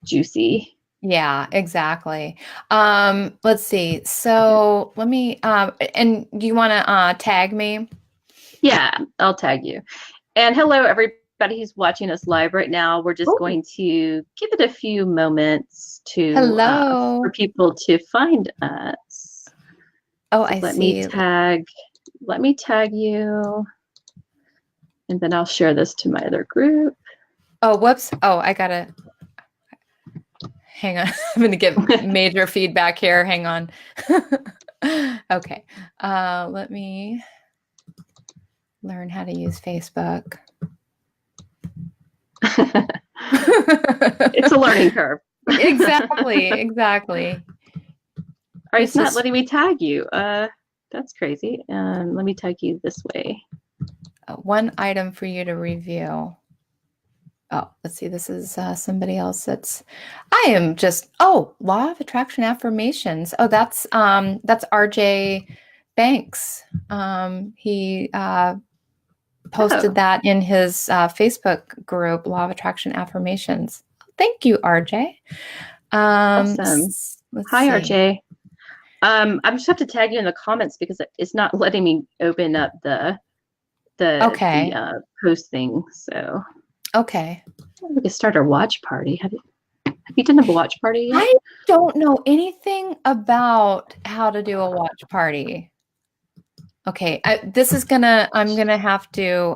juicy. Yeah, exactly. Let's see. So let me, and do you want to tag me? Yeah, I'll tag you. And hello, everybody who's watching us live right now. We're just Oh, going to give it a few moments to for hello. people to find us. Oh, So I see. let me tag you, and then I'll share this to my other group. Oh, whoops. Oh, I gotta hang on. I'm gonna get major feedback here. Hang on. Okay. Let me learn how to use Facebook. It's a learning curve. Exactly. All right, it's not letting me tag you. That's crazy. Let me tag you this way. One item for you to review. Oh, let's see. This is somebody else. I am just. Oh, law of attraction affirmations. Oh, that's RJ Banks. He posted that in his Facebook group, Law of Attraction Affirmations. Thank you, RJ. Awesome. Hi, See. RJ. I just have to tag you in the comments because it's not letting me open up the post thing. So okay, we can start our watch party. Have you done a watch party yet? I don't know anything about how to do a watch party. Okay, I'm gonna have to.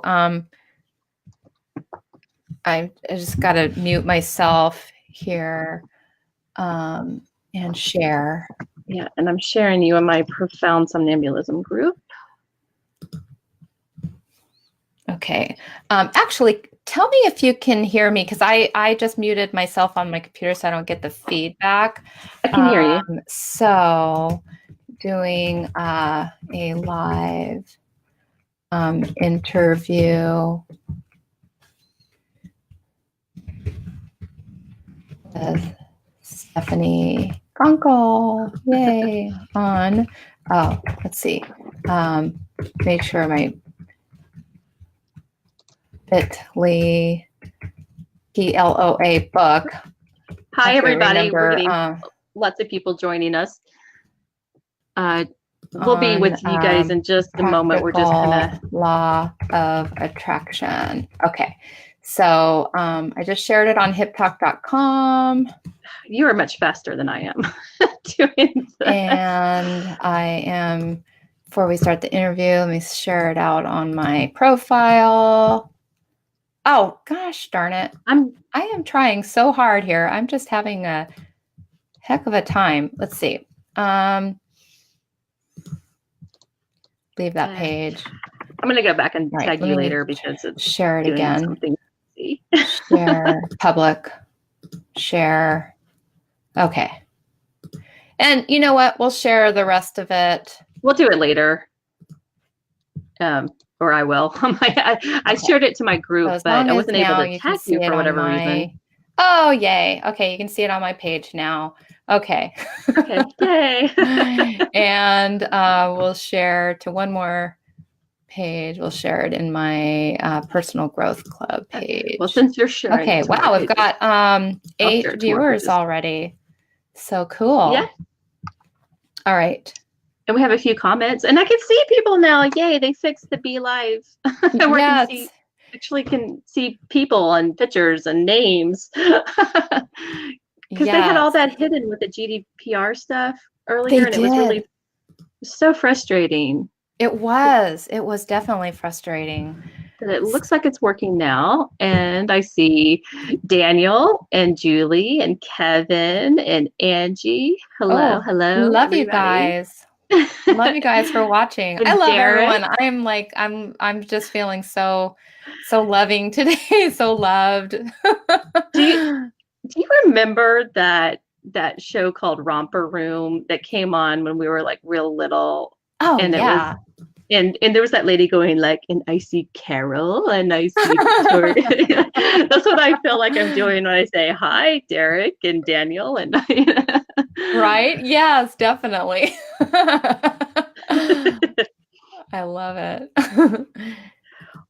I just gotta mute myself here and share. Yeah, and I'm sharing you in my profound somnambulism group. Okay. Actually, tell me if you can hear me because I just muted myself on my computer so I don't get the feedback. I can hear you. So doing a live interview with Stephanie Conkle. Yay. On. Oh, let's see. Make sure my bit.ly PLOA book. Hi, everybody. We're getting lots of people joining us. We'll be with you guys in just a moment. We're just kind of law of attraction. Okay. So I just shared it on hiptalk.com. You are much faster than I am doing that. And I am, before we start the interview, let me share it out on my profile. Oh, gosh darn it. I am trying so hard here. I'm just having a heck of a time. Let's see. Leave that page. I'm going to go back and tag you later because it's share it again. Something share, public, share. Okay. And you know what? We'll share the rest of it. We'll do it later. Or I will. I shared it to my group, but I wasn't able to tag you for whatever reason. Oh, yay. Okay, you can see it on my page now. Okay. Okay, yay. And we'll share to one more page. We'll share it in my personal growth club page. Well, since you're sharing. Okay, wow, we've got 8 viewers already. So cool. Yeah. All right. And we have a few comments, and I can see people now. Yay, they fixed the Be Live. Yes. Actually can see people and pictures and names. Because they had all that hidden with the GDPR stuff earlier, and it was really so frustrating. It was definitely frustrating. But it looks like it's working now. And I see Daniel and Julie and Kevin and Angie. Hello. Love everybody. You guys. Love you guys for watching. I love everyone. I'm just feeling so loving today. So loved. Do you remember that show called Romper Room that came on when we were like real little? Oh, and yeah. And there was that lady going like, and I see Carol and I see Victoria. That's what I feel like I'm doing when I say hi, Derek and Daniel. And right? Yes, definitely. I love it.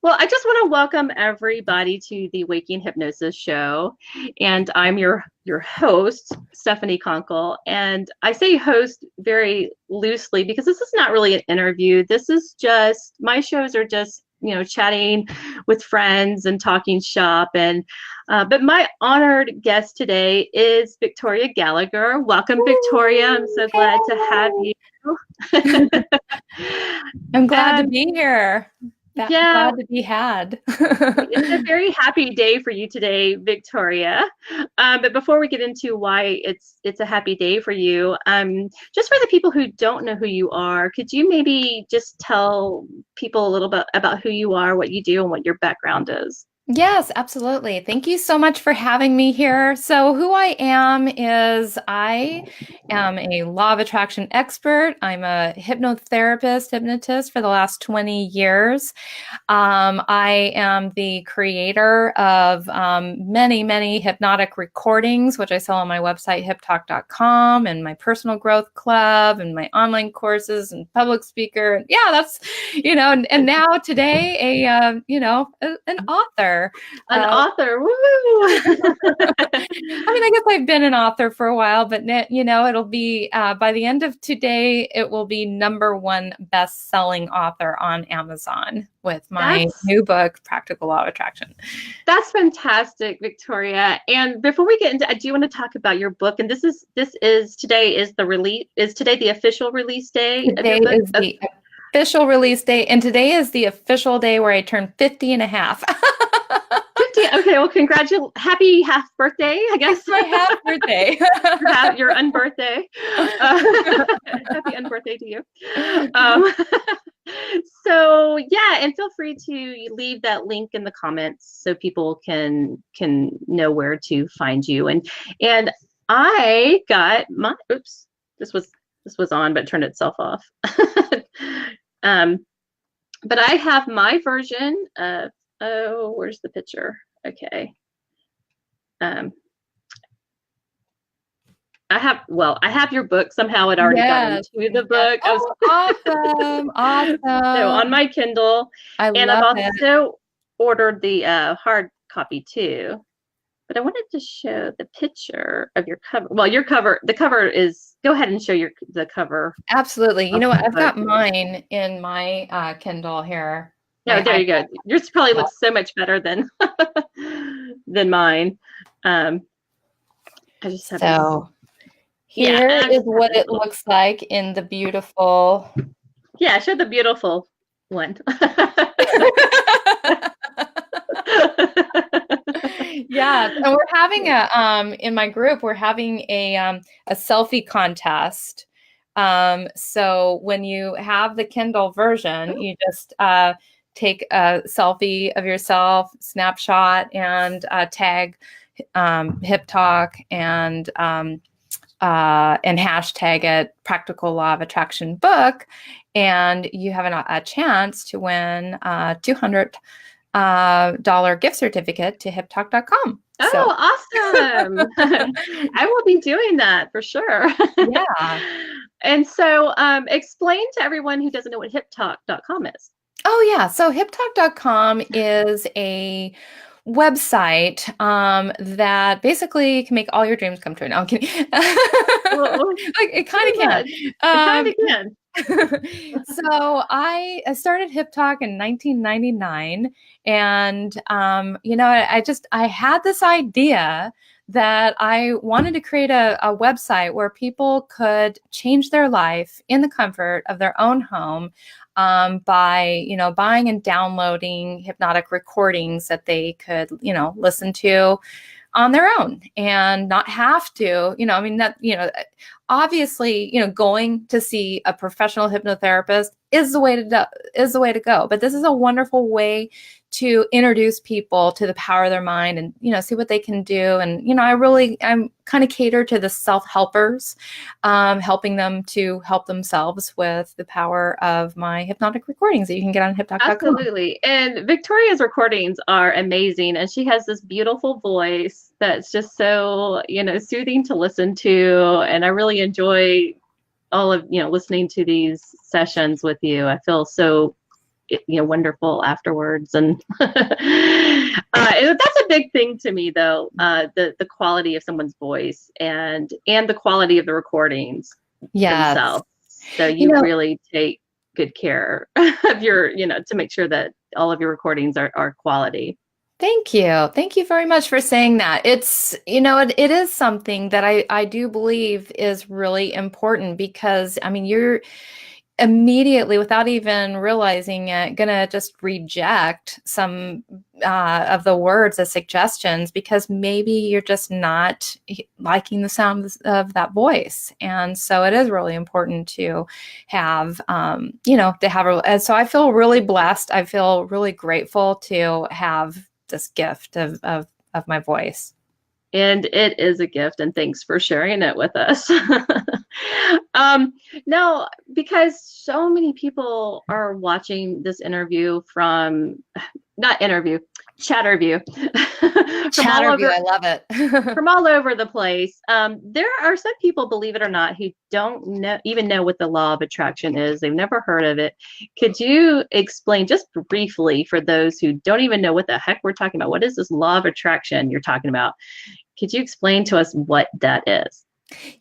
Well, I just want to welcome everybody to the Waking Hypnosis show. And I'm your host, Stephanie Conkle. And I say host very loosely because this is not really an interview. This is just, my shows are just, chatting with friends and talking shop. And but my honored guest today is Victoria Gallagher. Welcome, Victoria. I'm so glad to have you. I'm glad to be here. Glad to be had. It's a very happy day for you today, Victoria. But before we get into why it's a happy day for you, just for the people who don't know who you are, could you maybe just tell people a little bit about who you are, what you do, and what your background is? Yes, absolutely. Thank you so much for having me here. So who I am is I am a law of attraction expert. I'm a hypnotist for the last 20 years. I am the creator of many, many hypnotic recordings, which I sell on my website, hyptalk.com, and my personal growth club and my online courses and public speaker. Yeah, that's, and now today, an author. An author, woo! I guess I've been an author for a while, but it'll be by the end of today, it will be #1 best-selling author on Amazon with my new book, Practical Law of Attraction. That's fantastic, Victoria. And before we get into, I do want to talk about your book. And today is the official release day of your book? Is the official release day, and today is the official day where I turn 50 and a half. 50. Okay, well, congratulations. Happy half birthday, I guess. It's my half birthday. Your unbirthday. Happy unbirthday to you. So yeah, and feel free to leave that link in the comments so people can know where to find you. And I got my this was on but turned itself off. But I have my version of, where's the picture? Okay. I have your book. Somehow it already got into the book. Awesome. So on my Kindle. I've also ordered the hard copy too. But I wanted to show the picture of your cover. Well, the cover is, go ahead and show the cover. Absolutely. You know what? I've got mine in my Kindle here. No, there you go. Yours probably looks so much better than mine. I just have here is what it looks like in the beautiful. Yeah, show the beautiful one. Yeah, and we're having in my group, we're having a selfie contest. So when you have the Kindle version, you just take a selfie of yourself, snapshot, and tag Hip Talk and hashtag it Practical Law of Attraction book, and you have a chance to win $200 gift certificate to hyptalk.com. Oh, awesome. I will be doing that for sure. Yeah. And so explain to everyone who doesn't know what hyptalk.com is. Oh, yeah. So hyptalk.com is a website that basically can make all your dreams come true. No, I'm kidding. It kind of can. It kind of can. So I started Hip Talk in 1999, and I had this idea that I wanted to create a website where people could change their life in the comfort of their own home by buying and downloading hypnotic recordings that they could listen to on their own and not have to, obviously, going to see a professional hypnotherapist is the way to go. But this is a wonderful way to introduce people to the power of their mind and, see what they can do. And, I'm kind of cater to the self-helpers, helping them to help themselves with the power of my hypnotic recordings that you can get on hyptalk.com. Absolutely. And Victoria's recordings are amazing. And she has this beautiful voice that's just so, soothing to listen to. And I really enjoy all of, listening to these sessions with you. I feel so wonderful afterwards. And that's a big thing to me, though, the quality of someone's voice and the quality of the recordings themselves. So you really take good care of your, to make sure that all of your recordings are quality. Thank you. Thank you very much for saying that. It's, it is something that I do believe is really important because, I mean, you're immediately, without even realizing it, gonna just reject some of the words as suggestions because maybe you're just not liking the sound of that voice. And so it is really important to have, and so I feel really blessed. I feel really grateful to have this gift of my voice. And it is a gift, and thanks for sharing it with us. Now, because so many people are watching this interview Chatterview. Chatterview, I love it. From all over the place. There are some people, believe it or not, who don't even know what the law of attraction is. They've never heard of it. Could you explain just briefly for those who don't even know what the heck we're talking about? What is this law of attraction you're talking about? Could you explain to us what that is?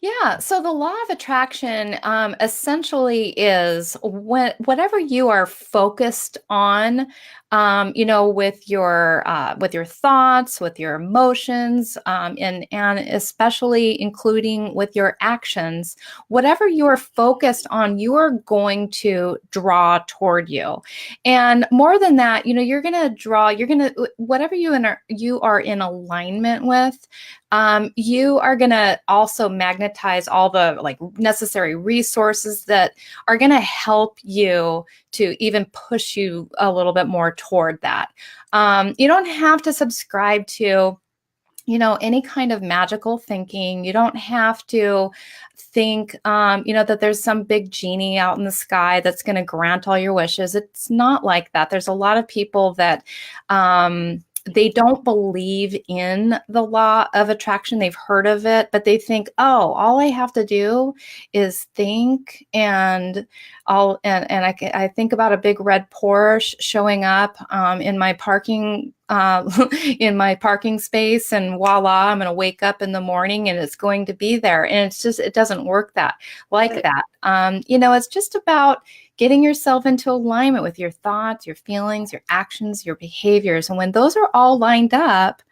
Yeah, so the law of attraction essentially is whatever you are focused on, with your thoughts, with your emotions, and especially including with your actions, whatever you're focused on, you are going to draw toward you. And more than that, whatever you are in alignment with. You are going to also magnetize all the necessary resources that are going to help you to even push you a little bit more toward that. You don't have to subscribe to any kind of magical thinking. You don't have to think, that there's some big genie out in the sky that's going to grant all your wishes. It's not like that. There's a lot of people that, they don't believe in the law of attraction. They've heard of it, but they think, oh, all I have to do is think I think about a big red Porsche showing up in my parking space, and voila, I'm going to wake up in the morning and it's going to be there. And it doesn't work that. It's just about getting yourself into alignment with your thoughts, your feelings, your actions, your behaviors. And when those are all lined up,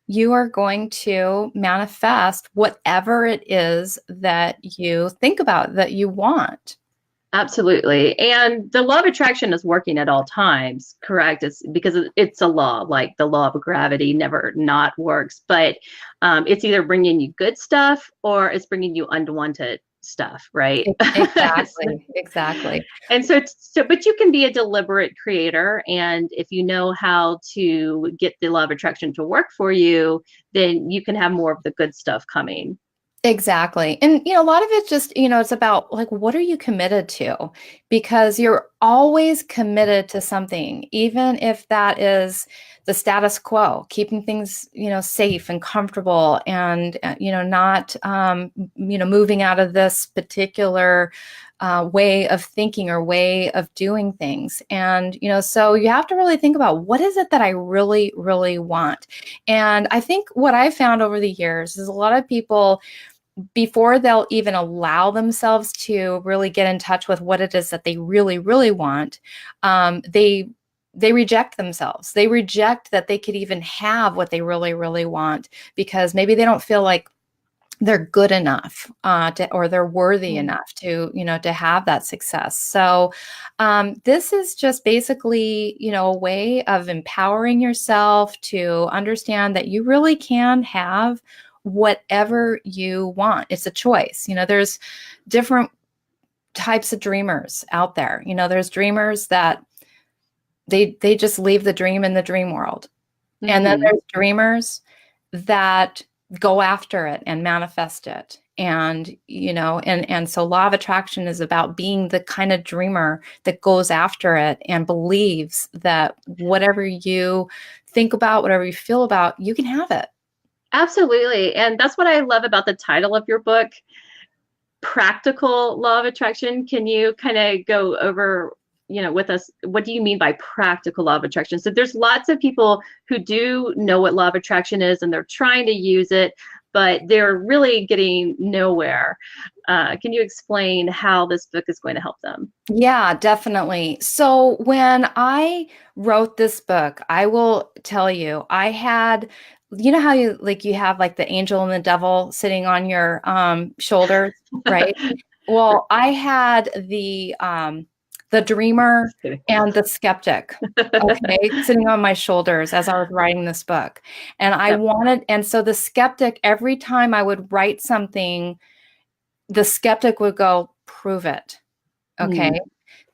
you are going to manifest whatever it is that you think about, that you want. Absolutely. And the law of attraction is working at all times, correct? It's because it's a law, like the law of gravity never not works, but it's either bringing you good stuff or it's bringing you unwanted stuff, right? Exactly. And but you can be a deliberate creator. And if you know how to get the law of attraction to work for you, then you can have more of the good stuff coming. Exactly. And, a lot of it's just, it's about what are you committed to? Because you're always committed to something, even if that is the status quo, keeping things, safe and comfortable and, not, moving out of this particular way of thinking or way of doing things. And, so you have to really think about what is it that I really, really want? And I think what I found over the years is a lot of people, before they'll even allow themselves to really get in touch with what it is that they really, really want, they reject themselves. They reject that they could even have what they really, really want because maybe they don't feel like they're good enough or they're worthy enough to, to have that success. So this is just basically, a way of empowering yourself to understand that you really can have whatever you want. It's a choice. There's different types of dreamers out there. There's dreamers that they just leave the dream in the dream world. Mm-hmm. And then there's dreamers that go after it and manifest it. And, and so law of attraction is about being the kind of dreamer that goes after it and believes that whatever you think about, whatever you feel about, you can have it. Absolutely. And that's what I love about the title of your book, Practical Law of Attraction. Can you kind of go over with us, what do you mean by practical law of attraction? So there's lots of people who do know what law of attraction is and they're trying to use it, but they're really getting nowhere. Can you explain how this book is going to help them? Yeah, definitely. So when I wrote this book, I will tell you, I had, you know how you have like the angel and the devil sitting on your shoulders, right? Well, I had the dreamer and the skeptic, okay, sitting on my shoulders as I was writing this book. And and so the skeptic, every time I would write something, the skeptic would go, prove it. Okay.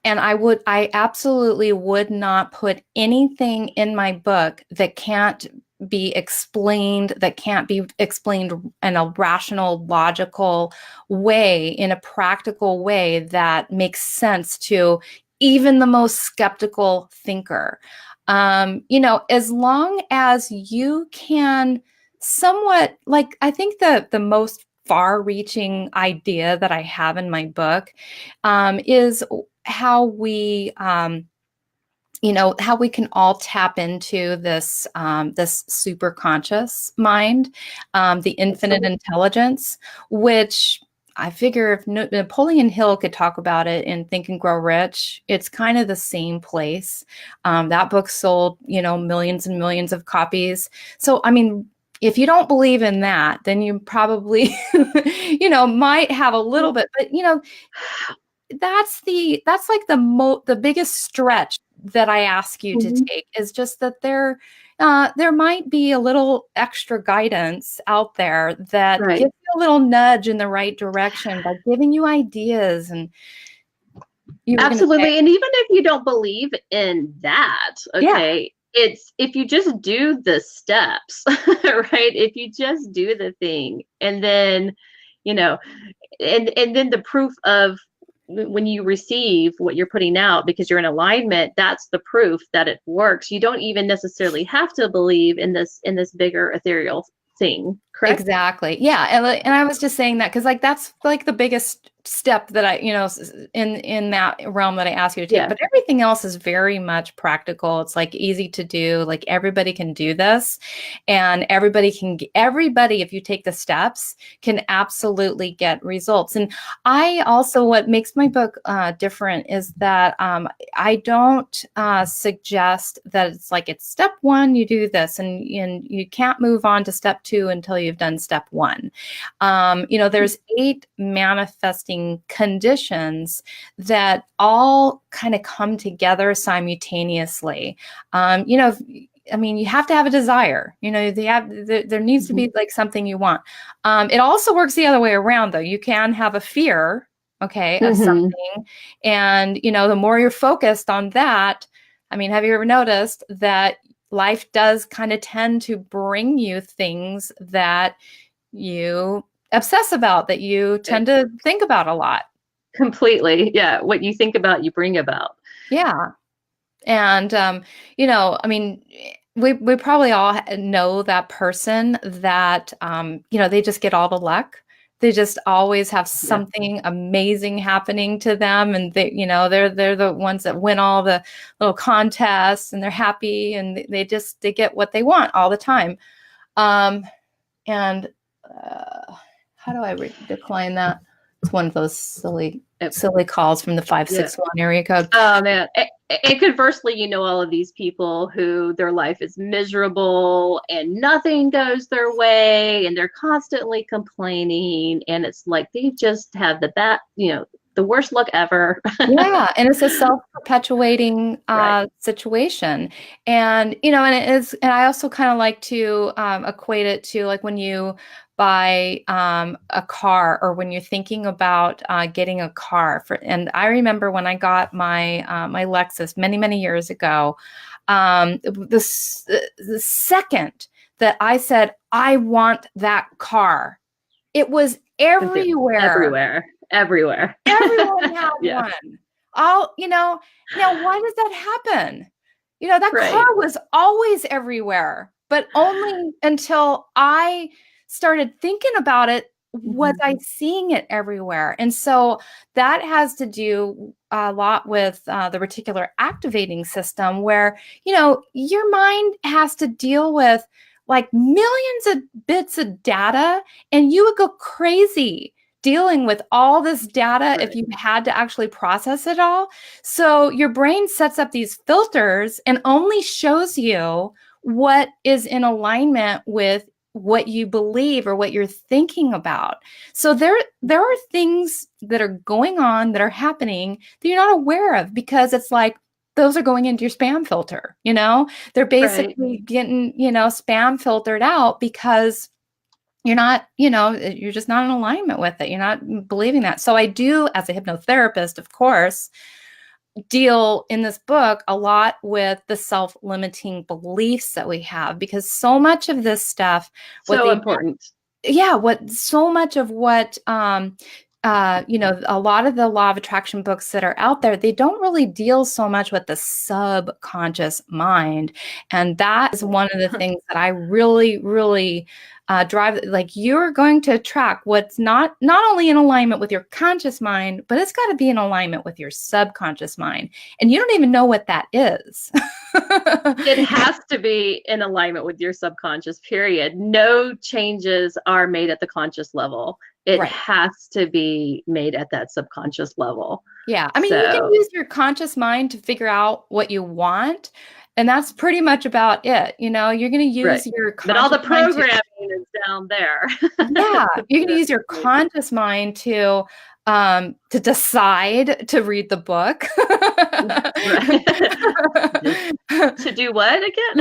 And I absolutely would not put anything in my book that can't be explained in a rational, logical way, in a practical way that makes sense to even the most skeptical thinker. As long as you can somewhat, like, I think the most far-reaching idea that I have in my book is how we how we can all tap into this this super conscious mind, the infinite intelligence, which I figure if Napoleon Hill could talk about it in Think and Grow Rich, it's kind of the same place. That book sold, millions and millions of copies. So, I mean, if you don't believe in that, then you probably, might have a little bit, but that's like the biggest stretch that I ask you to take, is just that there might be a little extra guidance out there that gives you a little nudge in the right direction by giving you ideas. And absolutely. And even if you don't believe in that, okay, it's if you just do the steps, right? If you just do the thing, and then, and then the proof of when you receive what you're putting out, because you're in alignment, that's the proof that it works. You don't even necessarily have to believe in this bigger ethereal thing, correct? Exactly. Yeah. And I was just saying that because that's like the biggest step that I, in that realm that I ask you to take, but everything else is very much practical. It's like easy to do, like everybody can do this, and everybody, if you take the steps, can absolutely get results. And I also, what makes my book different is that I don't suggest that it's step one, you do this, and you can't move on to step two until you've done step one. There's 8 manifesting conditions that all kind of come together simultaneously. You have to have a desire, there needs to be like something you want. It also works the other way around, though. You can have a fear, of something. And, the more you're focused on that, have you ever noticed that life does kind of tend to bring you things that you obsess about, that you tend to think about a lot? Completely. Yeah. What you think about, you bring about. Yeah. And, we probably all know that person that, they just get all the luck. They just always have something amazing happening to them. And they're the ones that win all the little contests, and they're happy, and they get what they want all the time. How do I decline that? It's one of those silly calls from the 561 area code. Oh man. And conversely, all of these people who their life is miserable and nothing goes their way, and they're constantly complaining, and it's like they just have the worst luck ever. Yeah, and it's a self-perpetuating situation. And and it is, and I also kind of like to equate it to like when you buy a car, or when you're thinking about getting a car. And I remember when I got my my Lexus many years ago, the second that I said I want that car, it was everywhere. Everywhere. Everyone had one. Now why does that happen? That car was always everywhere, but only until I started thinking about it was I seeing it everywhere? And so that has to do a lot with the reticular activating system, where, your mind has to deal with like millions of bits of data, and you would go crazy dealing with all this data if you had to actually process it all. So your brain sets up these filters and only shows you what is in alignment with what you believe or what you're thinking about. So there are things that are going on, that are happening, that you're not aware of, because it's like those are going into your spam filter. They're basically getting, spam filtered out because you're not, you're just not in alignment with it. You're not believing that. So I do, as a hypnotherapist, of course, deal in this book a lot with the self-limiting beliefs that we have, because so much of this stuff, important. So much of what, a lot of the law of attraction books that are out there, they don't really deal so much with the subconscious mind. And that is one of the things that I really, really drive. Like, you're going to attract what's not only in alignment with your conscious mind, but it's got to be in alignment with your subconscious mind. And you don't even know what that is. It has to be in alignment with your subconscious, period. No changes are made at the conscious level. It has to be made at that subconscious level. Yeah. I mean, you can use your conscious mind to figure out what you want, and that's pretty much about it. You're going to use your conscious mind. But all the programming is down there. Yeah. You're going to use your conscious mind to decide to read the book. To do what again?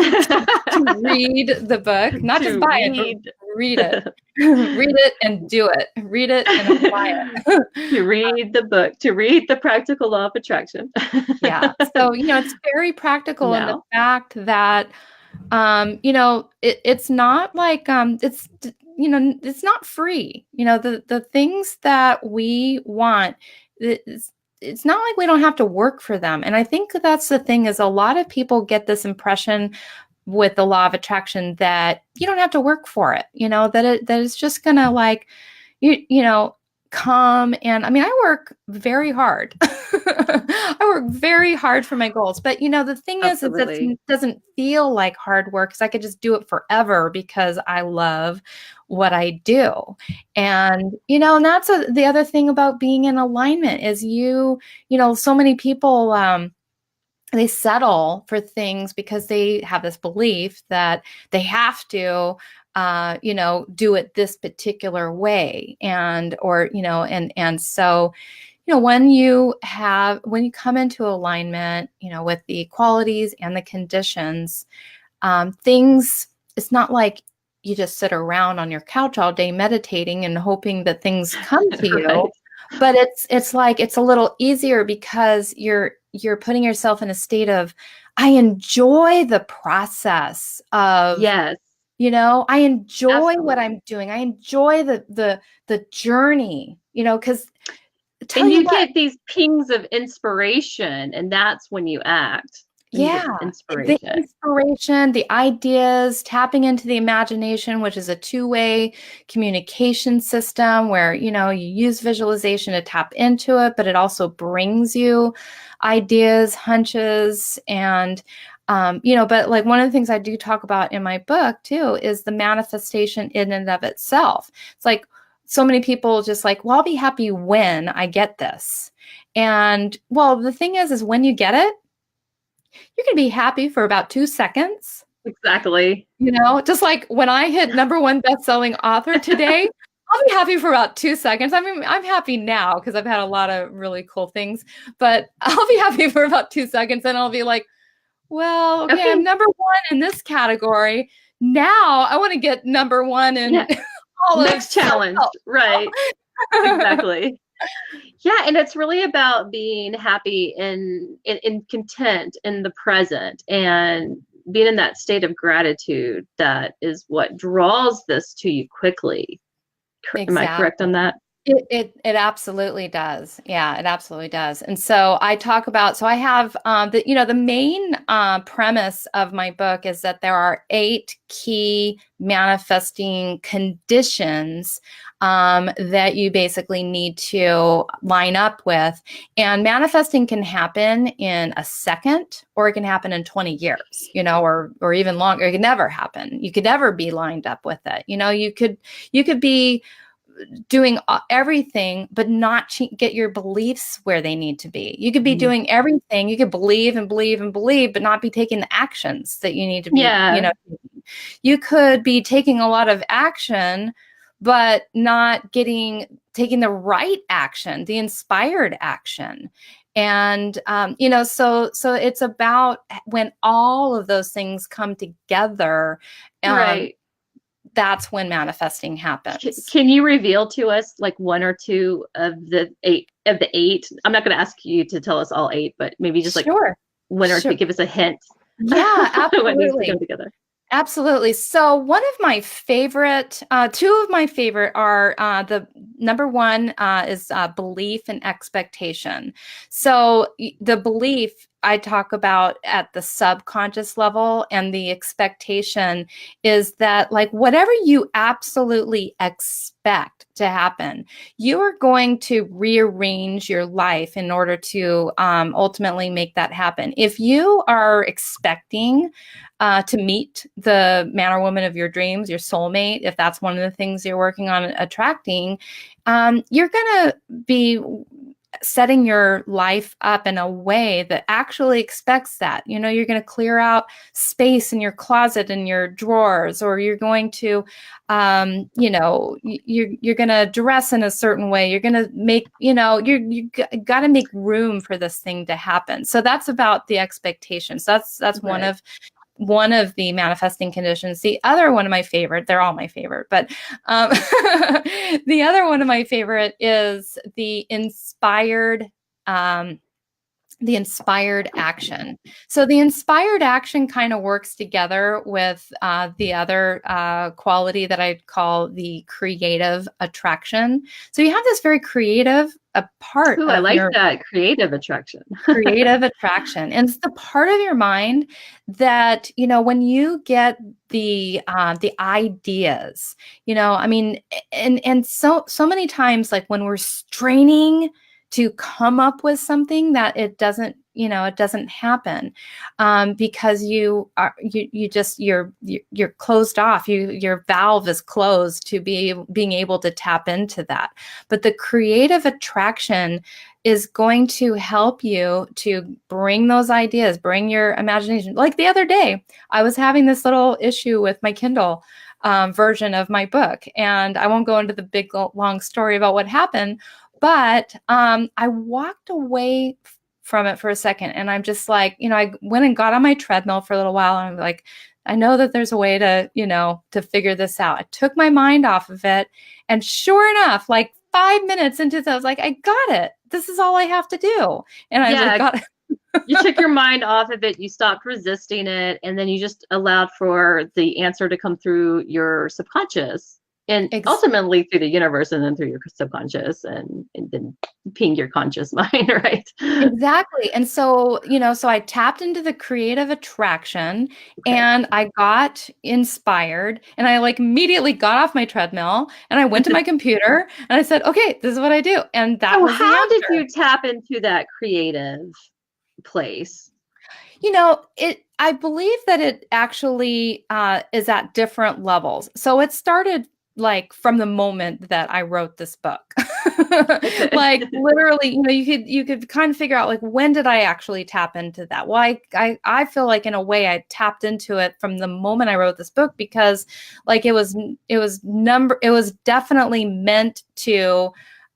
To read the book, not just buy it, but read it. Read it and do it. Read it and apply it. To read the book, to read the practical law of attraction. Yeah. So, it's very practical in the fact that, it's not like, it's not free. The things that we want, it's not like we don't have to work for them. And I think that's the thing, is a lot of people get this impression with the law of attraction that you don't have to work for it, that it's just gonna, like, come. And I mean, I work very hard. I work very hard for my goals. But, the thing is that it doesn't feel like hard work, because I could just do it forever because I love what I do. And, and that's the other thing about being in alignment is so many people, they settle for things because they have this belief that they have to, do it this particular way. And so, when you come into alignment, with the qualities and the conditions, it's not like you just sit around on your couch all day meditating and hoping that things come to you. But it's like, it's a little easier because you're putting yourself in a state of, I enjoy the process of, I enjoy what I'm doing. I enjoy the journey, because you get these pings of inspiration, and that's when you act. The inspiration, the ideas, tapping into the imagination, which is a two-way communication system where, you use visualization to tap into it, but it also brings you ideas, hunches, and, but like one of the things I do talk about in my book too is the manifestation in and of itself. It's like, so many people just like, well, I'll be happy when I get this. And well, the thing is when you get it, you're going to be happy for about 2 seconds. Exactly. Just like when I hit #1 best-selling author today, I'll be happy for about 2 seconds. I mean, I'm happy now because I've had a lot of really cool things, but I'll be happy for about 2 seconds and I'll be like, well, okay, I'm #1 in this category. Now I want to get #1 in all next challenge. Right. Exactly. Yeah, and it's really about being happy and content in the present, and being in that state of gratitude. That is what draws this to you quickly. Exactly. Am I correct on that? It absolutely does. Yeah, it absolutely does. And so I talk about, so I have the main premise of my book is that there are 8 key manifesting conditions that you basically need to line up with. And manifesting can happen in a second, or it can happen in 20 years, or even longer. It could never happen. You could never be lined up with it. You could be doing everything, but not get your beliefs where they need to be. You could be doing everything. You could believe and believe and believe, but not be taking the actions that you need to be, you could be taking a lot of action, but not taking the right action, the inspired action. And, so it's about when all of those things come together, Right. that's when manifesting happens. Can you reveal to us like 1 or 2 of the 8 of the 8? I'm not going to ask you to tell us all 8, but maybe just like 1 or 2, give us a hint. Yeah, absolutely. What needs to come together. Absolutely. So one of my favorite, 2 of my favorite are the number 1 is belief and expectation. So the belief I talk about at the subconscious level, and the expectation is that like whatever you absolutely expect to happen, you are going to rearrange your life in order to ultimately make that happen. If you are expecting to meet the man or woman of your dreams, your soulmate, if that's one of the things you're working on attracting, you're going to be setting your life up in a way that actually expects that. You're going to clear out space in your closet and your drawers, or you're going to, you're going to dress in a certain way. You're going to make, you got to make room for this thing to happen. So that's about the expectations. That's right. One of the manifesting conditions. The other one of my favorite, they're all my favorite, but the other one of my favorite is the inspired action. So the inspired action kind of works together with the other quality that I call the creative attraction. So you have this very creative part. Ooh, I like that, creative attraction. Creative attraction. And it's the part of your mind that, when you get the ideas, and so many times, like when we're straining to come up with something, that it doesn't happen because you're closed off. Your valve is closed to being able to tap into that. But the creative attraction is going to help you to bring those ideas, bring your imagination. Like the other day, I was having this little issue with my Kindle version of my book, and I won't go into the big long story about what happened. But I walked away from it for a second, and I'm just like, I went and got on my treadmill for a little while, and I'm like, I know that there's a way to, to figure this out. I took my mind off of it, and sure enough, like 5 minutes into this, I was like, I got it. This is all I have to do. And I got it. You took your mind off of it, you stopped resisting it, and then you just allowed for the answer to come through your subconscious. And ultimately through the universe, and then through your subconscious, and then ping your conscious mind, right? Exactly. And so, so I tapped into the creative attraction, and I got inspired, and I like immediately got off my treadmill, and I went to my computer, and I said, okay, this is what I do. And that was the answer. How did you tap into that creative place? I believe that it actually is at different levels. So it started like from the moment that I wrote this book. Like literally, you could kind of figure out like, when did I actually tap into that? Well, I feel like in a way I tapped into it from the moment I wrote this book, because like it was definitely meant to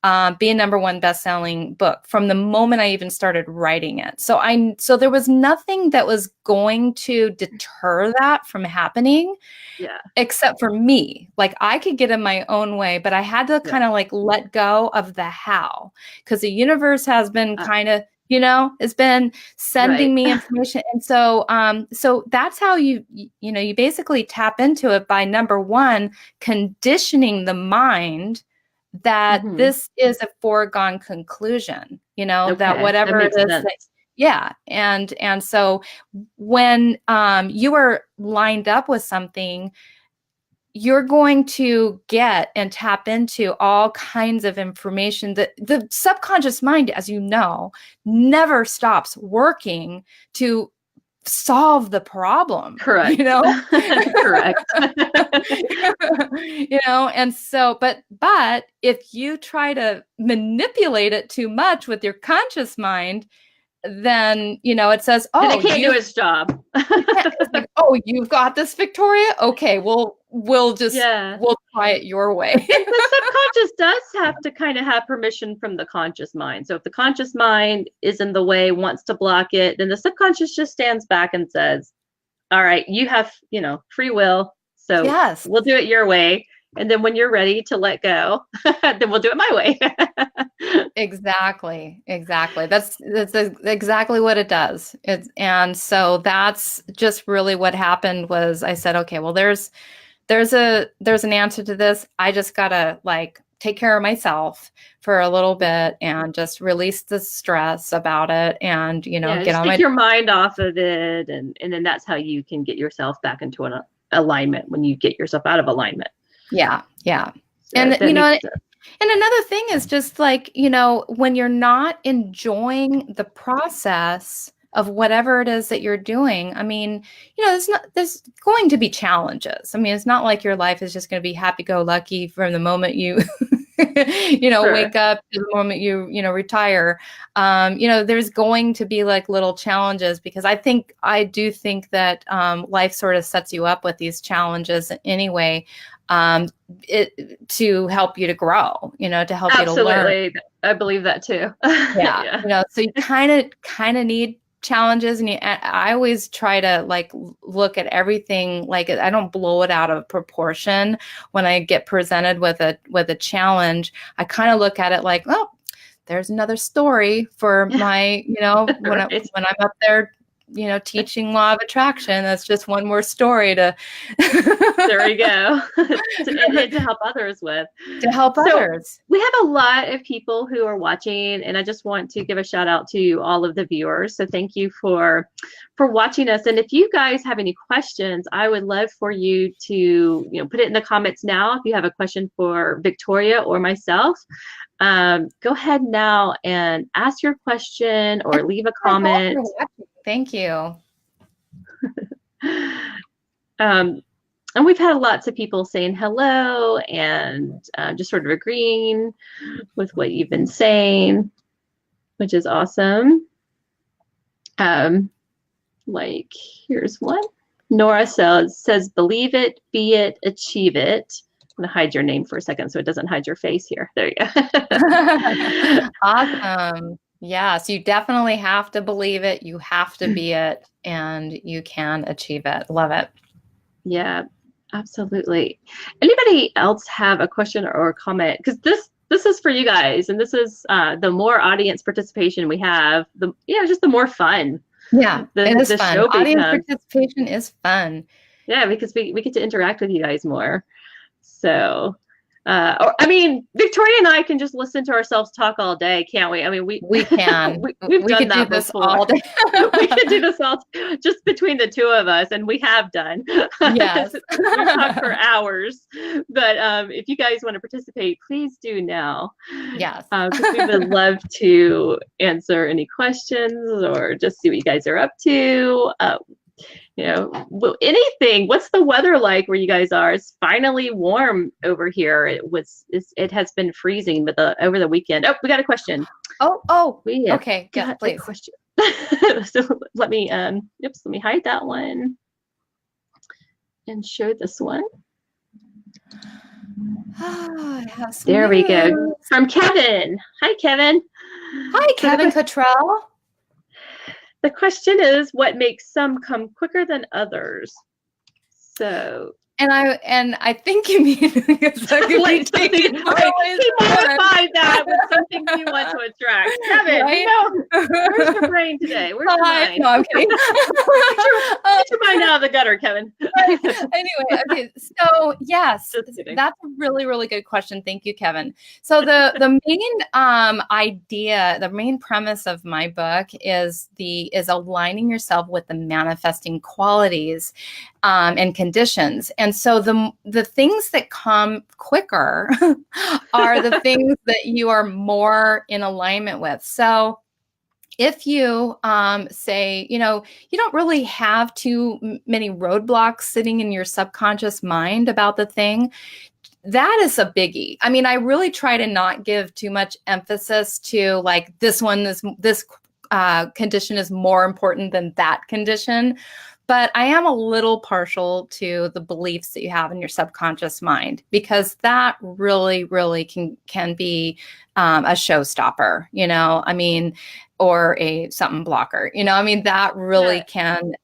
be a #1 best-selling book from the moment I even started writing it. So there was nothing that was going to deter that from happening, except for me. Like I could get in my own way, but I had to kind of like let go of the how, because the universe has been kind of, it's been sending me information. And so, so that's how you basically tap into it by #1, conditioning the mind that this is a foregone conclusion, that whatever it is that, yeah. And so when you are lined up with something, you're going to get and tap into all kinds of information that the subconscious mind, as you know, never stops working to solve the problem. Correct. Correct. And so, but if you try to manipulate it too much with your conscious mind, then it says, "Oh, it can't do its job." It's like, "Oh, you've got this, Victoria. Okay, we'll try it your way." The subconscious does have to kind of have permission from the conscious mind. So if the conscious mind is in the way, wants to block it, then the subconscious just stands back and says, "All right, you have free will. So we'll do it your way. And then when you're ready to let go, then we'll do it my way." Exactly. That's exactly what it does. And so that's just really what happened was I said, okay, well, there's an answer to this. I just gotta take care of myself for a little bit and just release the stress about it and, get on your mind off of it. And then that's how you can get yourself back into an alignment when you get yourself out of alignment. Yeah. So and and another thing is just when you're not enjoying the process of whatever it is that you're doing, I mean, there's going to be challenges. I mean, it's not like your life is just going to be happy-go-lucky from the moment you wake up to the moment you retire. There's going to be little challenges because I do think that life sort of sets you up with these challenges anyway. To help you to grow, to help you to learn. Absolutely. I believe that too. Yeah. So you kind of need challenges, and I always try to look at everything I don't blow it out of proportion when I get presented with a challenge. I kind of look at it oh, there's another story for my when I'm up there teaching law of attraction. That's just one more story to there we go. to help others with. Others. We have a lot of people who are watching, and I just want to give a shout out to all of the viewers. So thank you for watching us. And if you guys have any questions, I would love for you to put it in the comments now. If you have a question for Victoria or myself, go ahead now and ask your question or leave a comment. Thank you. And we've had lots of people saying hello and just sort of agreeing with what you've been saying, which is awesome. Here's one. Nora says, believe it, be it, achieve it. I'm going to hide your name for a second so it doesn't hide your face here. There you go. Awesome. Yeah, so you definitely have to believe it, you have to be it, and you can achieve it. Love it. Yeah, absolutely. Anybody else have a question or a comment? Because this is for you guys, and this is the more audience participation we have, just the more fun. Yeah, it is fun. Audience participation is fun. Yeah, because we get to interact with you guys more. So, Victoria and I can just listen to ourselves talk all day, can't we? I mean, we can. We've done that before. All day. We could do this all just between the two of us, and we have done. Yes, we talk for hours. But if you guys want to participate, please do now. Yes, because we would love to answer any questions or just see what you guys are up to. Anything. What's the weather like where you guys are? It's finally warm over here. It has been freezing, but over the weekend. Oh, we got a question. Okay. Yeah, please. Question. So let me hide that one and show this one. There we go. From Kevin. Hi, Kevin. Hi, Kevin Cottrell. The question is, what makes some come quicker than others? So, and I think you mean he modified that with something you want to attract. Kevin, right? Where's your brain today? Where's your mind? No, I'm kidding. Get your mind out of the gutter, Kevin. Anyway, okay. So yes, that's a really, really good question. Thank you, Kevin. So the main idea, the main premise of my book is aligning yourself with the manifesting qualities and conditions. And so the things that come quicker are the things that you are more in alignment with. So if you say, you don't really have too many roadblocks sitting in your subconscious mind about the thing, that is a biggie. I mean, I really try to not give too much emphasis to like this condition is more important than that condition. But I am a little partial to the beliefs that you have in your subconscious mind, because that really, really can be a showstopper, I mean, or a something blocker, I mean, that really can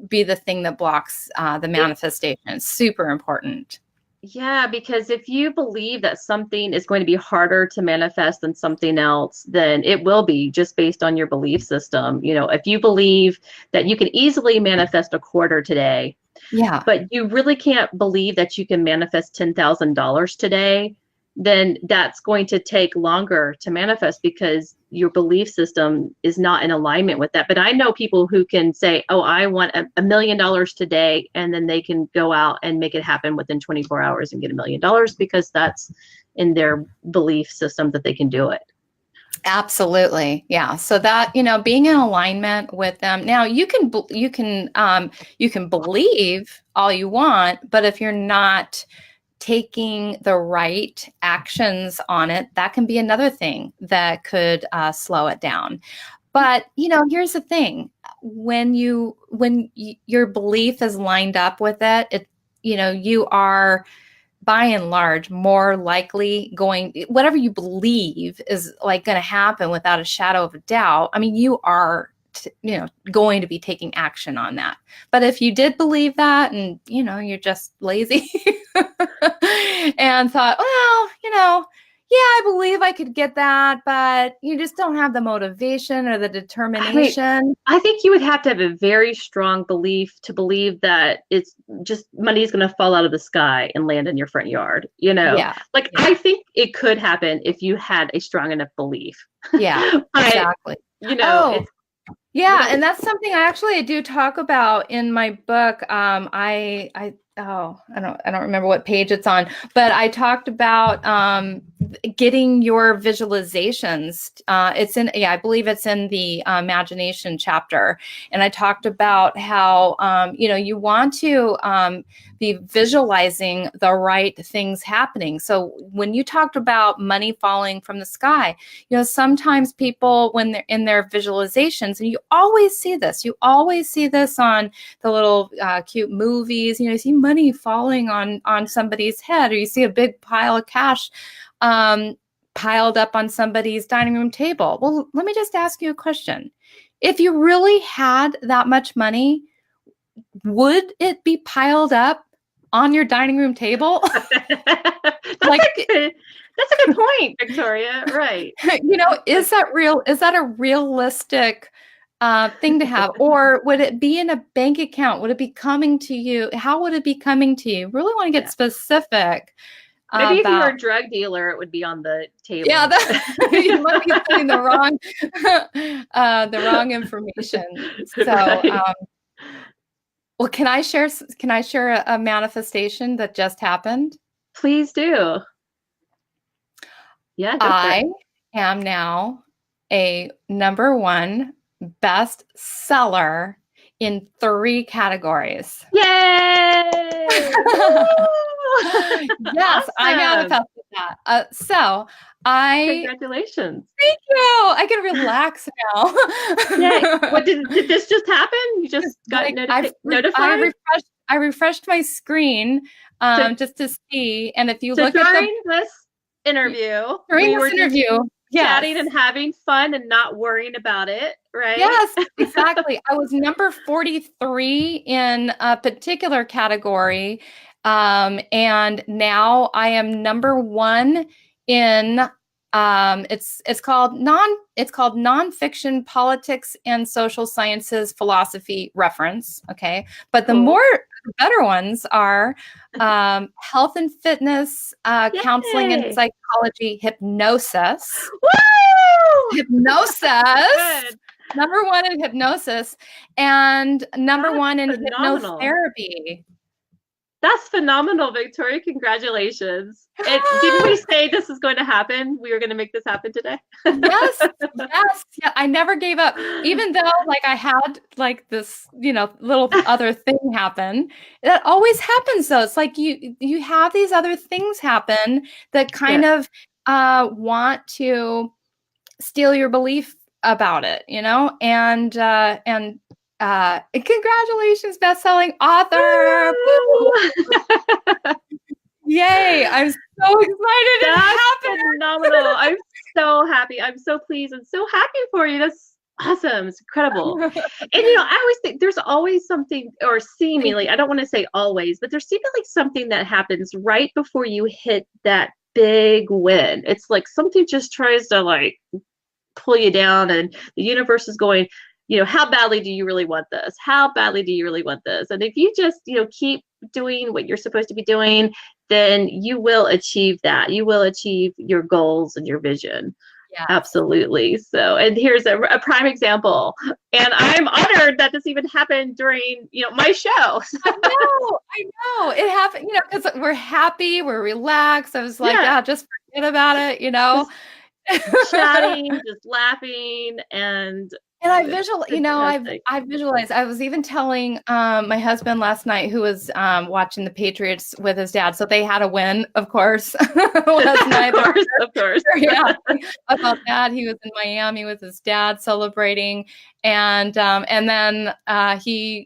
be the thing that blocks the manifestation. It's super important. Yeah, because if you believe that something is going to be harder to manifest than something else, then it will be, just based on your belief system. If you believe that you can easily manifest a quarter today, but you really can't believe that you can manifest $10,000 today, then that's going to take longer to manifest because your belief system is not in alignment with that. But I know people who can say, oh, I want $1 million today, and then they can go out and make it happen within 24 hours and get $1 million because that's in their belief system that they can do it. Absolutely. Yeah. So that, being in alignment with them. Now you can believe all you want, but if you're not taking the right actions on it, that can be another thing that could slow it down. But, here's the thing. When your belief is lined up with it, you are by and large more likely whatever you believe is like going to happen without a shadow of a doubt. I mean, you are going to be taking action on that. But if you did believe that and, you're just lazy and thought, well, yeah, I believe I could get that, but you just don't have the motivation or the determination. I think you would have to have a very strong belief to believe that it's just money is going to fall out of the sky and land in your front yard. I think it could happen if you had a strong enough belief. Yeah, exactly. Yeah, and that's something I do talk about in my book. I don't remember what page it's on, but I talked about getting your visualizations. I believe it's in the imagination chapter, and I talked about how you want to be visualizing the right things happening. So when you talked about money falling from the sky, sometimes people, when they're in their visualizations, and you always see this on the little cute movies, you see money falling on somebody's head, or you see a big pile of cash piled up on somebody's dining room table. Well, let me just ask you a question. If you really had that much money, would it be piled up on your dining room table? That's a good point, Victoria. Right. Is that real? Is that a realistic thing to have? Or would it be in a bank account? Would it be coming to you? How would it be coming to you? Really want to get specific. Maybe if you were a drug dealer, it would be on the table. Yeah, you might be putting the wrong information. So, right. Well, can I share a manifestation that just happened? Please do. Yeah, I am now a #1 bestseller in 3 categories. Yay! Yes, awesome. I manifested that. Congratulations. Thank you. I can relax now. Yeah. What did this just happen? You just got notified? I refreshed my screen just to see. And if you look during this interview, chatting and having fun and not worrying about it, right? Yes, exactly. I was number 43 in a particular category. And now I am #1 in It's called Nonfiction Politics and Social Sciences Philosophy Reference. Okay, but the better ones are Health and Fitness, Counseling and Psychology, Hypnosis. Woo! Hypnosis. Number 1 in hypnosis, and number 1 in hypnotherapy. That's phenomenal, Victoria. Congratulations. And didn't we say this is going to happen? We were going to make this happen today. Yes. Yeah, I never gave up. Even though like I had like this, little other thing happen. That always happens though. It's like you have these other things happen that kind of want to steal your belief about it, and congratulations, best-selling author. Yay, I'm so excited. That's phenomenal. I'm so happy. I'm so pleased and so happy for you. That's awesome. It's incredible. And I always think there's always something, or seemingly, I don't want to say always, but there's seemingly something that happens right before you hit that big win. It's like something just tries to like pull you down, and the universe is going, how badly do you really want this? How badly do you really want this? And if you just, keep doing what you're supposed to be doing, then you will achieve that. You will achieve your goals and your vision. Yeah. Absolutely. So, and here's a prime example. And I'm honored that this even happened during, my show. I know. It happened, because we're happy, we're relaxed. I was like, just forget about it, Just chatting, just laughing, and I visualized. I was even telling my husband last night, who was watching the Patriots with his dad. So they had a win, of course, last night. Of course. Yeah, about that. He was in Miami with his dad celebrating, and then he,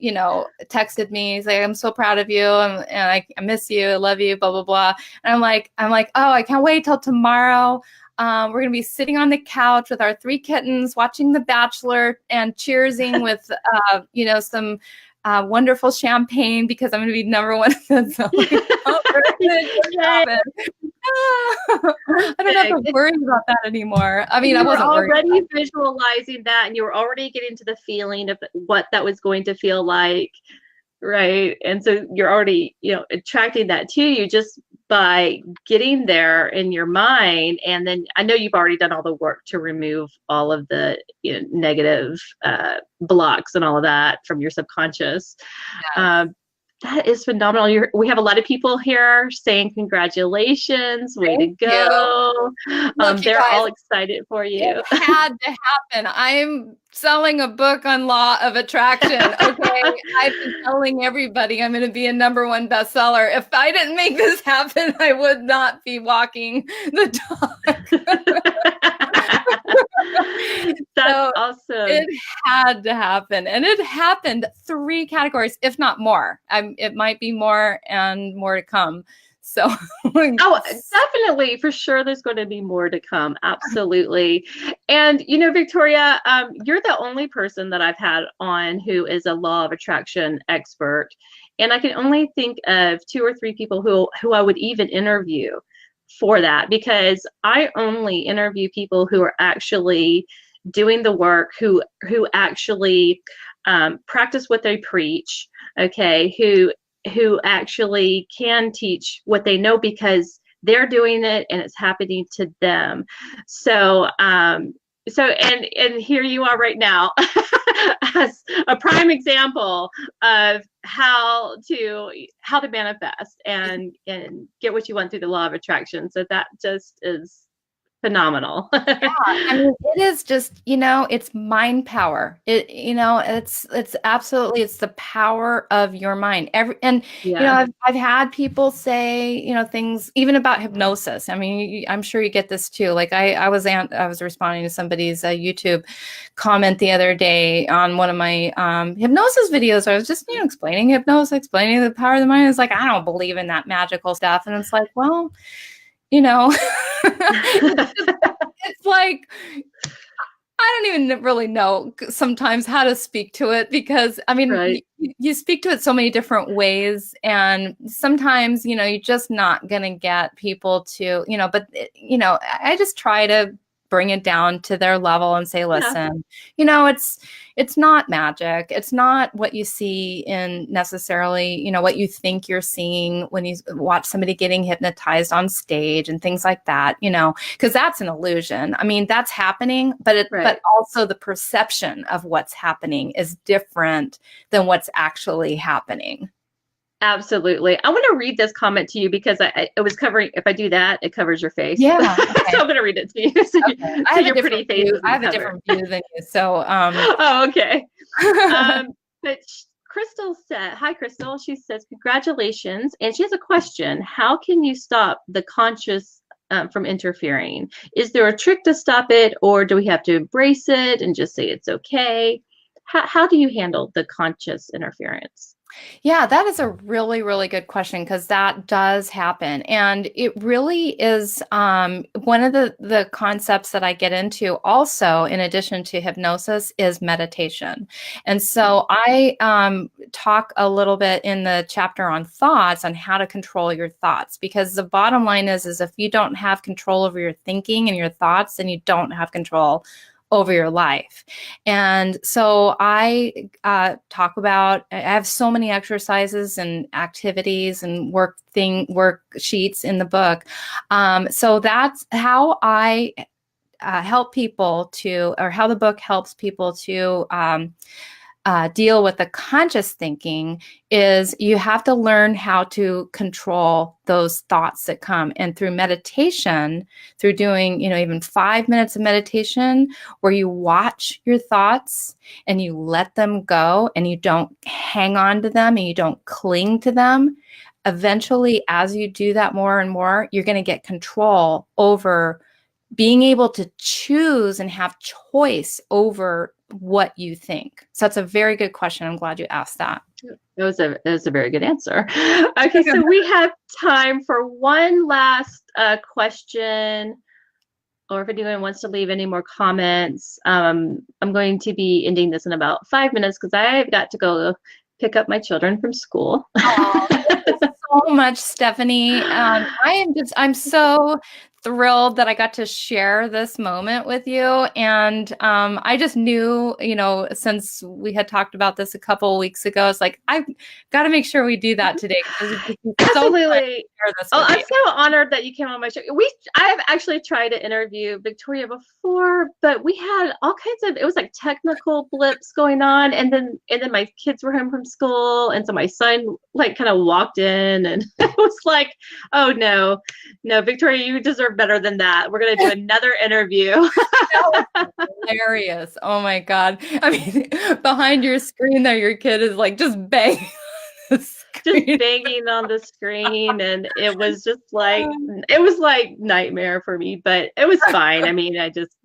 texted me. He's like, "I'm so proud of you, and I miss you. I love you. Blah blah blah." And I'm like, oh, I can't wait till tomorrow. We're going to be sitting on the couch with our 3 kittens, watching The Bachelor and cheersing with, some wonderful champagne, because I'm going to be number 1. I don't have to worry about that anymore. I mean, I wasn't already visualizing that, and you were already getting to the feeling of what that was going to feel like, right? And so you're already, attracting that to you just by getting there in your mind. And then I know you've already done all the work to remove all of the negative blocks and all of that from your subconscious. Yes. That is phenomenal. We have a lot of people here saying congratulations, way to go. They're all excited for you. It had to happen. I'm selling a book on law of attraction. Okay. I've been telling everybody I'm going to be a number 1 bestseller. If I didn't make this happen, I would not be walking the dog. That's awesome. It had to happen, and it happened 3 categories, if not more. It might be more and more to come. So, definitely, for sure, there's going to be more to come. Absolutely. And Victoria, you're the only person that I've had on who is a law of attraction expert, and I can only think of 2 or 3 people who I would even interview for that, because I only interview people who are actually doing the work, who actually practice what they preach, okay, who actually can teach what they know because they're doing it and it's happening to them. So and here you are right now as a prime example of how to manifest and get what you want through the law of attraction. So that just is phenomenal. Yeah, I mean, it is just, it's mind power. It's absolutely, it's the power of your mind. I've had people say, things even about hypnosis. I mean, I'm sure you get this too. Like I was responding to somebody's YouTube comment the other day on one of my hypnosis videos. I was just, explaining hypnosis, explaining the power of the mind. It's like, I don't believe in that magical stuff. And it's like, well, it's like, I I don't even really know sometimes how to speak to it, because I mean, Right. you speak to it so many different ways, and sometimes, you're just not going to get people to, but I just try to bring it down to their level and say, Yeah. listen, it's not magic. It's not what you see in necessarily, what you think you're seeing when you watch somebody getting hypnotized on stage and things like that, because that's an illusion. I mean, that's happening, but but also the perception of what's happening is different than what's actually happening. Absolutely. I want to read this comment to you because it was covering, if I do that, it covers your face. Yeah. Okay. So I'm going to read it to you. So, okay. I have your pretty face. I have a different view than you. So, oh, okay. But Crystal said, hi, Crystal. She says, congratulations. And she has a question. How can you stop the conscious from interfering? Is there a trick to stop it, or do we have to embrace it and just say it's okay? How do you handle the conscious interference? Yeah, that is a really, really good question, because that does happen. And it really is one of the concepts that I get into also, in addition to hypnosis, is meditation. And so I talk a little bit in the chapter on thoughts on how to control your thoughts, because the bottom line is if you don't have control over your thinking and your thoughts, then you don't have control over your life. And so I talk about, I have so many exercises and activities and worksheets in the book. So that's how I help people to, or how the book helps people to deal with the conscious thinking, is you have to learn how to control those thoughts that come. And through meditation, through doing, even 5 minutes of meditation where you watch your thoughts and you let them go and you don't hang on to them and you don't cling to them, eventually, as you do that more and more, you're going to get control over being able to choose and have choice over what you think. So that's a very good question. I'm glad you asked that. It was a very good answer. Okay, so we have time for one last question, or if anyone wants to leave any more comments. I'm going to be ending this in about 5 minutes because I've got to go pick up my children from school. Oh, thank you so much, Stephanie. I'm so thrilled that I got to share this moment with you. And I just knew, since we had talked about this a couple of weeks ago, it's like, I've got to make sure we do that today. Absolutely. I'm so honored that you came on my show. I have actually tried to interview Victoria before, but we had all kinds of, it was like technical blips going on. And then my kids were home from school. And so my son like kind of walked in, and it was like, oh no, Victoria, you deserve better than that. We're going to do another interview. That was hilarious. Oh my God. I mean, behind your screen there, your kid is like just banging. Just banging on the screen, and it was like nightmare for me, but it was fine. I mean, I just,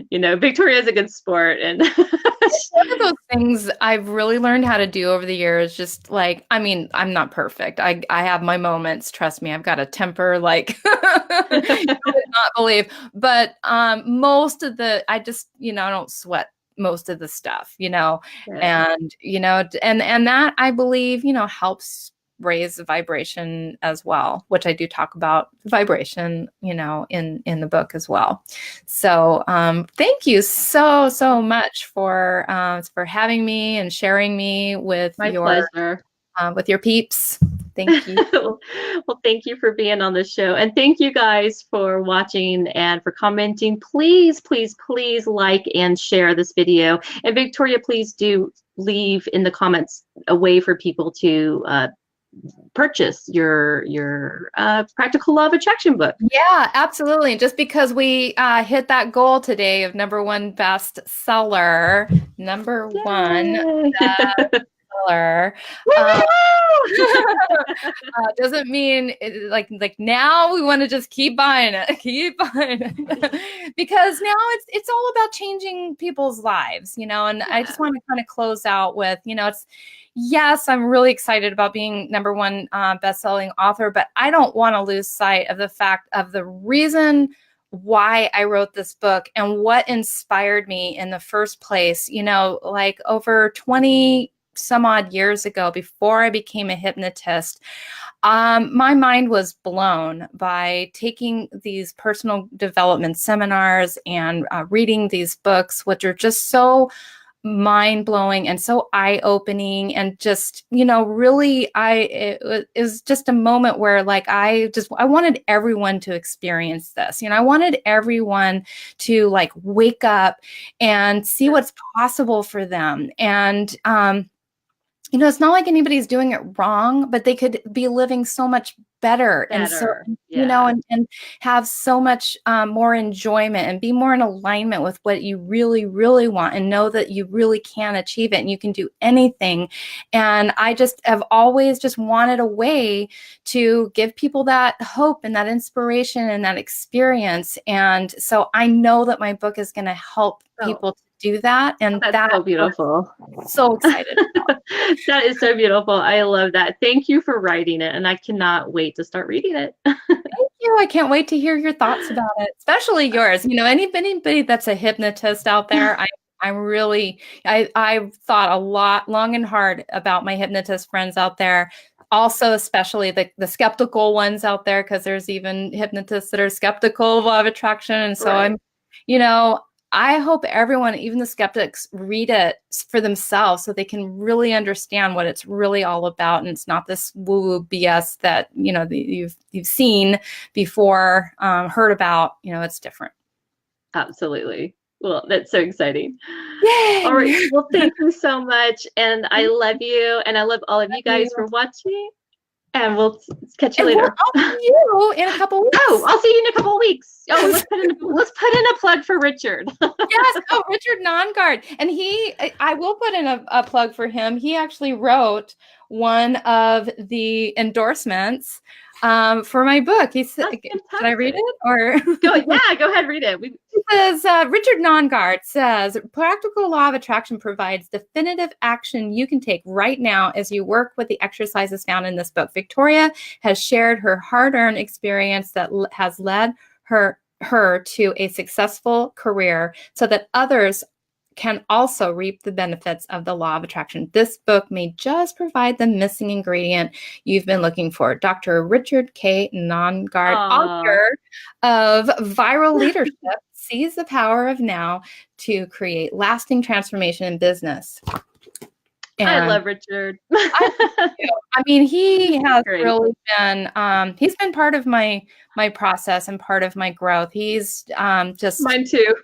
Victoria's a good sport, and it's one of those things I've really learned how to do over the years. Just like, I mean, I'm not perfect. I have my moments. Trust me, I've got a temper like you would not believe. But most of I just, I don't sweat most of the stuff, yeah. and, and that, I believe, helps raise the vibration as well, which I do talk about vibration, in the book as well. So thank you so much for having me and sharing me with My pleasure. With your peeps. Thank you. Well, thank you for being on the show. And thank you guys for watching and for commenting. Please, please, please like and share this video. And Victoria, please do leave in the comments a way for people to purchase your Practical Law of Attraction book. Yeah, absolutely. Just because we hit that goal today of #1 bestseller, #1 bestseller. Doesn't mean like now we want to just keep buying it, because now it's all about changing people's lives, and I just want to kind of close out with, yes, I'm really excited about being #1 best-selling author, but I don't want to lose sight of the fact of the reason why I wrote this book and what inspired me in the first place. You know, like over 20 some odd years ago, before I became a hypnotist, my mind was blown by taking these personal development seminars and reading these books, which are just so mind-blowing and so eye-opening, and just, you know, really it was just a moment where like I wanted everyone to experience this. You know, I wanted everyone to like wake up and see what's possible for them. And you know, it's not like anybody's doing it wrong, but they could be living so much better. And so, you know, and have so much more enjoyment and be more in alignment with what you really, really want, and know that you really can achieve it and you can do anything. And I just have always just wanted a way to give people that hope and that inspiration and that experience. And so I know that my book is going to help people to do that. And that's so beautiful. I'm so excited. That is so beautiful. I love that. Thank you for writing it. And I cannot wait to start reading it. Thank you. I can't wait to hear your thoughts about it, especially yours. You know, anybody that's a hypnotist out there, I've thought a lot, long and hard about my hypnotist friends out there. Also, especially the skeptical ones out there, because there's even hypnotists that are skeptical of law of attraction. And so I'm, you know, I hope everyone, even the skeptics, read it for themselves so they can really understand what it's really all about. And it's not this woo-woo BS that, you know, you've seen before, heard about. You know, it's different. Absolutely. Well, that's so exciting. Yay! All right. Well, thank you so much. And I love you. And I love all of you guys for watching. And we'll catch you later. I'll see you in a couple weeks. Oh, I'll see you in a couple weeks. Oh, let's put in a plug for Richard. Yes. Oh, Richard Nongard. And I will put in a plug for him. He actually wrote one of the endorsements for my book. Should I read it? Or go ahead, read it. It says, Richard Nongard says, practical law of attraction provides definitive action you can take right now as you work with the exercises found in this book. Victoria has shared her hard-earned experience that has led her to a successful career so that others can also reap the benefits of the law of attraction. This book may just provide the missing ingredient you've been looking for. Dr. Richard K. Nongard, author of Viral Leadership, sees the power of now to create lasting transformation in business. And I love Richard. I mean, he has really been, he's been part of my process and part of my growth. He's just... Mine too.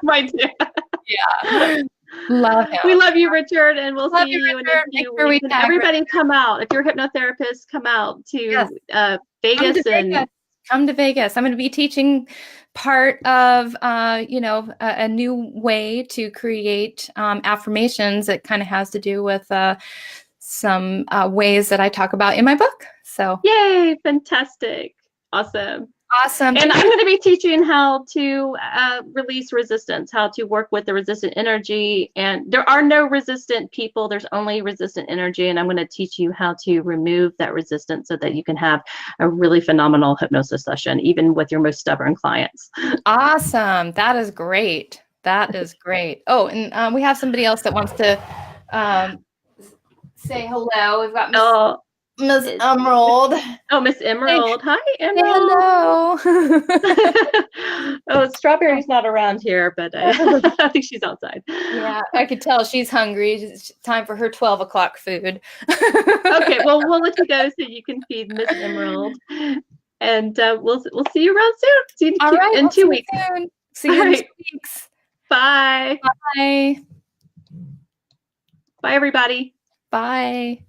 Mine too. Yeah. Love him. We love you, Richard, and we'll see you in a few weeks. And everybody come out. If you're a hypnotherapist, come out to Vegas. Come to Vegas. I'm going to be teaching part of, a new way to create affirmations. It kind of has to do with some ways that I talk about in my book. So, yay! Fantastic. Awesome. Awesome. And I'm going to be teaching how to release resistance, how to work with the resistant energy. And there are no resistant people. There's only resistant energy. And I'm going to teach you how to remove that resistance so that you can have a really phenomenal hypnosis session, even with your most stubborn clients. Awesome. That is great. That is great. Oh, and we have somebody else that wants to say hello. We've got Miss Emerald. Oh, Miss Emerald. Hi, Emerald. Hello. Strawberry's not around here, but I think she's outside. Yeah, I could tell she's hungry. It's time for her 12 o'clock food. Okay, well, we'll let you go so you can feed Miss Emerald. And we'll see you around soon. See you in 2 weeks. See you in 2 weeks. Bye. Bye. Bye, everybody. Bye.